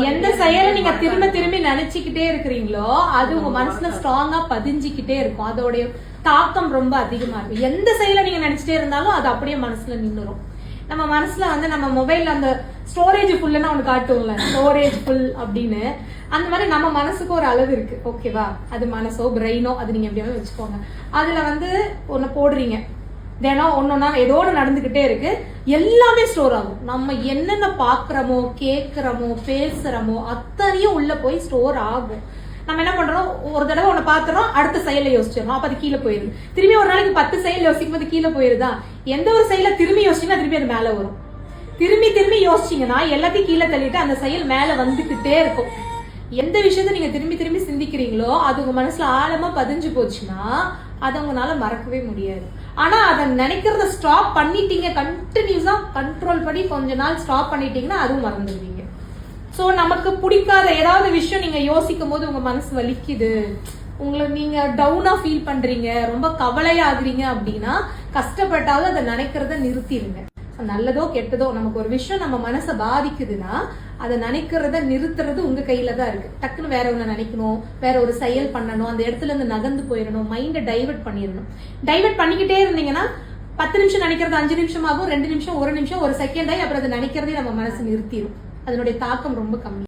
எந்த செயலை நீங்க திரும்ப திரும்பி நினைச்சுக்கிட்டே இருக்கிறீங்களோ அது உங்க மனசுல ஸ்ட்ராங்கா பதிஞ்சுக்கிட்டே இருக்கும். அதோடைய தாக்கம் ரொம்ப அதிகமா இருக்கும். எந்த செயலை நீங்க நினைச்சிட்டே இருந்தாலும் அது அப்படியே மனசுல நின்னுரும். நம்ம மனசுல நம்ம மொபைல்ல அந்த ஸ்டோரேஜ் ஃபுல்லுன்னு ஒன்று காட்டுவோம்ல, ஸ்டோரேஜ் ஃபுல் அப்படின்னு. அந்த மாதிரி நம்ம மனசுக்கு ஒரு அளவு இருக்கு, ஓகேவா? அது மனசோ பிரெயினோ அது நீங்க எப்படியாவது வச்சுக்கோங்க. அதுல ஒன்னு போடுறீங்க, தினம் ஒன்னொன்னா ஏதோ நடந்துகிட்டே இருக்கு, எல்லாமே ஸ்டோர் ஆகும். நம்ம என்னென்ன பாக்குறோமோ கேட்கிறோமோ பேசுறோமோ அத்தனையும் உள்ள போய் ஸ்டோர் ஆகும். நம்ம என்ன பண்றோம், ஒரு தடவை ஒண்ணு பாத்துறோம், அடுத்த செயலை யோசிச்சிடறோம், அப்ப அது கீழே போயிருது. திரும்பி ஒரு நாளைக்கு 10 செயல் யோசிக்கும் போது கீழே போயிருதா? எந்த ஒரு செயலை திரும்பி யோசிச்சீங்கன்னா திரும்பி அது மேல வரும். திரும்பி திரும்பி யோசிச்சீங்கன்னா எல்லாத்தையும் கீழே தள்ளிட்டு அந்த செயல் மேல வந்துகிட்டே இருக்கும். எந்த விஷயத்த நீங்க திரும்பி திரும்பி சிந்திக்கிறீங்களோ அது உங்க மனசுல ஆழமா பதிஞ்சு போச்சுன்னா அதை உங்களால மறக்கவே முடியாது. ஆனா அதை நினைக்கிறத ஸ்டாப் பண்ணிட்டீங்க, கண்டினியூஸா கண்ட்ரோல் பண்ணி கொஞ்ச நாள் ஸ்டாப் பண்ணிட்டீங்கன்னா அதுவும் மறந்துடுவீங்க. சோ நமக்கு பிடிக்காத ஏதாவது விஷயம் நீங்க யோசிக்கும் போது உங்க மனசு வலிக்குது, உங்களை நீங்க டவுனா ஃபீல் பண்றீங்க, ரொம்ப கவலையாகிறீங்க அப்படின்னா கஷ்டப்பட்டாலும் அதை நினைக்கிறத நிறுத்திடுங்க. நல்லதோ கெட்டதோ நமக்கு ஒரு விஷயம் நம்ம மனசை பாதிக்குதுன்னா அதை நினைக்கிறத நிறுத்துறது உங்க கையில தான் இருக்கு. டக்குன்னு வேற ஒண்ணு நினைக்கணும், வேற ஒரு செயல் பண்ணணும், அந்த இடத்துல இருந்து நகர்ந்து போயிடணும், மைண்டை டைவர்ட் பண்ணிடணும். டைவர்ட் பண்ணிக்கிட்டே இருந்தீங்கன்னா 10 நிமிஷம் நினைக்கிறது 5 நிமிஷம் ஆகும், 2 நிமிஷம், 1 நிமிஷம், 1 செகண்ட் ஆகி அப்புறம் அதை நினைக்கிறதே நம்ம மனசு நிறுத்திடும். அதனுடைய தாக்கம் ரொம்ப கம்மி.